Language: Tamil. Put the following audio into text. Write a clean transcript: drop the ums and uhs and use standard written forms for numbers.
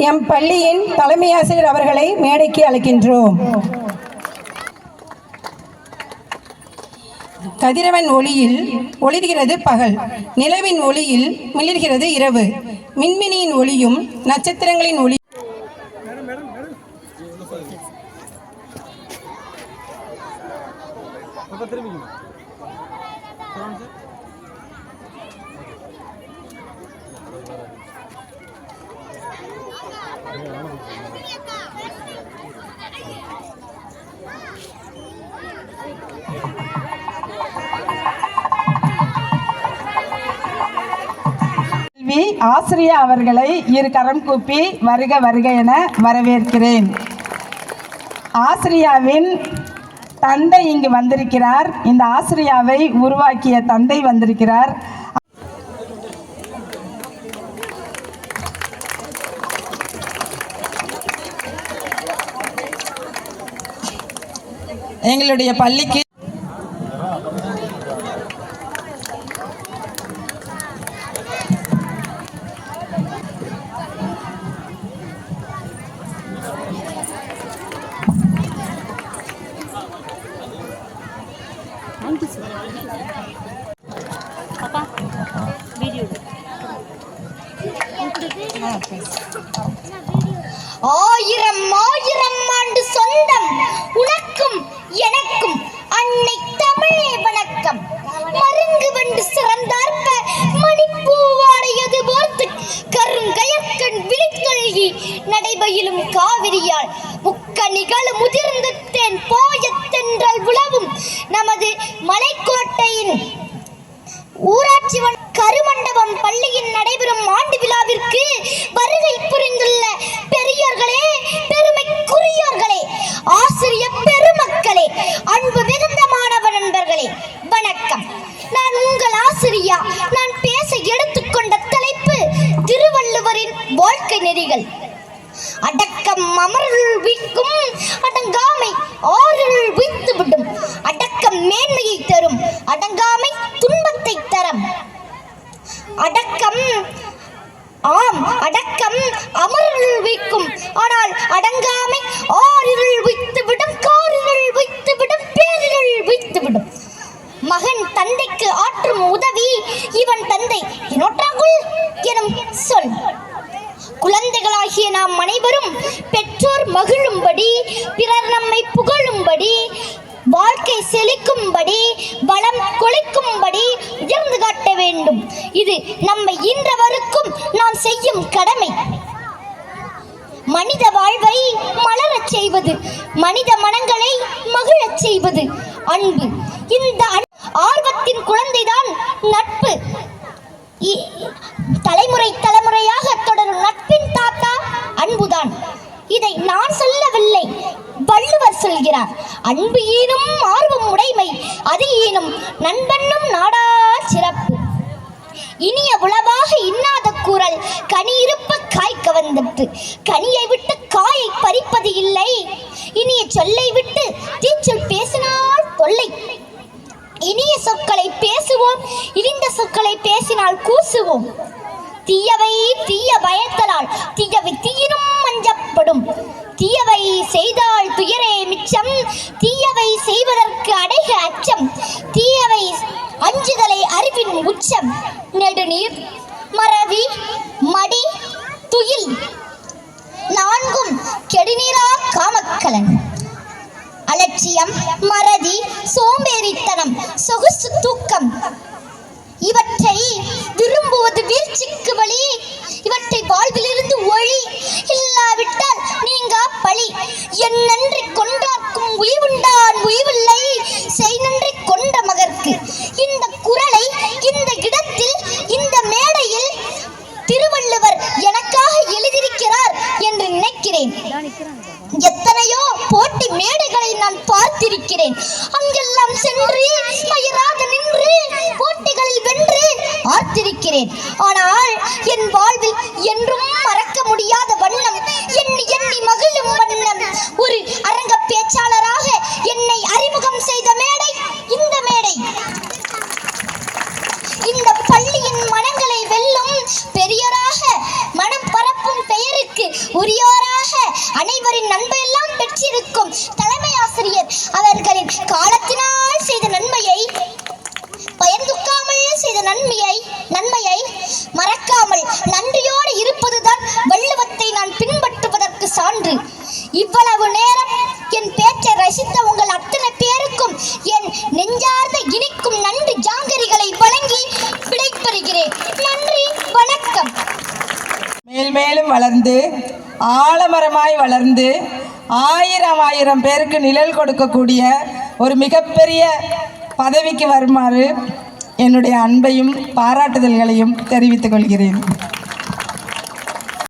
எம் பள்ளியின் தலைமை ஆசிரியர் அவர்களை மேடைக்கு அழைக்கின்றோம். கதிரவன் ஒளியில் ஒளிர்கிறது பகல், நிலவின் ஒளியில் மிளிர்கிறது இரவு, மின்மினியின் ஒளியும் நட்சத்திரங்களின் ஒளி ஆசிரியா அவர்களை இரு கரம் கூப்பி வருக வருக என வரவேற்கிறேன். ஆசிரியாவின் தந்தை இங்கு வந்திருக்கிறார். இந்த ஆசிரியாவை உருவாக்கிய தந்தை வந்திருக்கிறார். எங்களுடைய பள்ளிக்கு ஆயிரம் ஆயிரம் ஆண்டு சொந்தம் உனக்கும் எனக்கும் அன்னை தமிழே வணக்கம். மருங்கு வண்டு சிறந்தார்ப்ப மணிப்பூவாடையது போர்த்து கருங்கயற்கண் விழித்தொழுகி நடைபயிலும் காவிரியால் முக்கணிகளும் முதிர்ந்து தேன் போயத்தென்றல் உலவும் நமது மலைக்கோட்டையின் ஊராட்சி கருமண்டபம் பள்ளியின் நடைபெறும் ஆண்டு விழாவிற்கு வருகை புரிந்துள்ள பெரியோர்களே, பெருமைக்குரியோர்களே, ஆசிரியர் பெருமக்களே, அன்பு மிகுந்த மாணவ நண்பர்களே, வணக்கம். நான் உங்கள் ஆசிரியா. நான் பேச எடுத்துக்கொண்ட தலைப்பு திருவள்ளுவரின் வாழ்க்கை நெறிகள். அடக்கம் அமருள் வீக்கும், அடங்காமை ஆறுள் வீழ்த்துவிடும். அடக்கம் மேன்மையை தரும், அடங்காமை துன்பத்தை தரும். அடக்கம் அமருள் வீக்கும், ஆனால் அடங்காமை ஆறிருள் வீழ்த்துவிடும், காரிருள் வீழ்த்துவிடும், பேரிருள் வீழ்த்துவிடும். மகன் தந்தைக்கு ஆற்றும் உதவி இவன் தந்தை என்னொற்றாங்குள் எனும் சொல். குழந்தைகளாகிய நாம் அனைவரும் பெற்றோர் மகிழும்படி, பிறர் நம்மை புகழும்படி, வாழ்க்கை செழிக்கும்படி, வளம் கொளிக்கும்படி உயர்ந்து காட்ட வேண்டும். இது நம்மை இன்றவருக்கும் நாம் செய்யும் கடமை. மனித வாழ்வை மலரச் செய்வது, மனித மனங்களை மகிழச் செய்வது அன்பு. இந்த ஆர்வத்தின் குழந்தைதான் நட்பு. தலைமுறையாக தொடரும் நட்பின் தாத்தா அன்புதான். இதை நான் சொல்லவில்லை, வள்ளுவர் சொல்கிறார். அன்பு ஈனும் ஆர்வம் உடைமை, அது ஈனும் நண்பன்னும் நாடா சிறப்பு. இனிய உளவாக இன்னாத கூறல் கனி இருப்ப காய் கவர்ந்தற்று. கனியை விட்டு காயை பறிப்பது இல்லை, இனிய சொல்லை விட்டு தீச்சொல் பேசினால் தொல்லை. இனிய சொற்களை பேசுவோம், இனிந்த சொற்களை பேசினால் கூசுவோம். தீயவை தீய பயத்தலால் தீயவை தீயினும் அஞ்சப்படும். தீயவை செய்தால் துயரே மிச்சம், தீயவை செய்வதற்கு அடைக அச்சம். தீயவை அஞ்சுதலை அறிவின் உச்சம். நெடுநீர் மறவி மடி துயில் நான்கும் கெடுநீரா காமக்கலன். அலட்சியம், மறதி, சோம்பேறித்தனம், சொகுசு தூக்கம் இவற்றை விரும்புவது வீழ்ச்சிக்கு வழி. இவற்றை வாழ்விலிருந்து ஒளி, இல்லாவிட்டால் நீங்கா பழி. என் நன்றி கொண்டார்க்கும் உய்வுண்டான் உய்வில்லை, செய் நன்றி கொண்ட மகற்கு. இந்த குறளை இந்த இடத்தில் இந்த மேடையில் திருவள்ளுவர் எனக்காக எழுதியிருக்கிறார் என்று நினைக்கிறேன். எத்தனையோ போட்டி மேடைகளை நான் பார்த்திருக்கிறேன். அங்கெல்லாம் சென்று அயராக நின்று போட்டிகளில் வென்று பார்த்திருக்கிறேன். ஆனால் என் வாழ்வில் என்றும் மறக்க முடியாத வண்ணம், எண்ணி எண்ணி மகிழும் வண்ணம், ஒரு அரங்க பேச்சாளராக என்னை அறிமுகம் செய்த மேடை இந்த மேடை. இந்த பள்ளியின் மனங்களை வெல்லும் பெரியராக மனம் பரப்பும் பெயருக்கு உரியோராக அனைவரின் நன்மையெல்லாம் பெற்றிருக்கும் தலைமை ஆசிரியர் அவர்களின் காலத்தினால் செய்த நன்மையை பயந்துக்காமல் செய்த நன்மையை மறக்காமல் நன்றியோடு இருப்பதுதான் வள்ளுவத்தை நான் பின்பற்றுவதற்கு சான்று. இவ்வளவு நேரம் என் பேச்சை ரசித்த உங்கள் அத்தனை பேருக்கும் என் நெஞ்சார்ந்த இனிக்கும் நன்றி ஜாங்கரிகளை வழங்கி விடைபெறுகிறேன். நன்றி, வணக்கம். மேல்மேலும் வளர்ந்து ஆலமரமாய் வளர்ந்து ஆயிரம் பேருக்கு நிழல் கொடுக்கக்கூடிய ஒரு மிகப்பெரிய பதவிக்கு வருமாறு என்னுடைய அன்பையும் பாராட்டுதல்களையும் தெரிவித்துக் கொள்கிறேன்.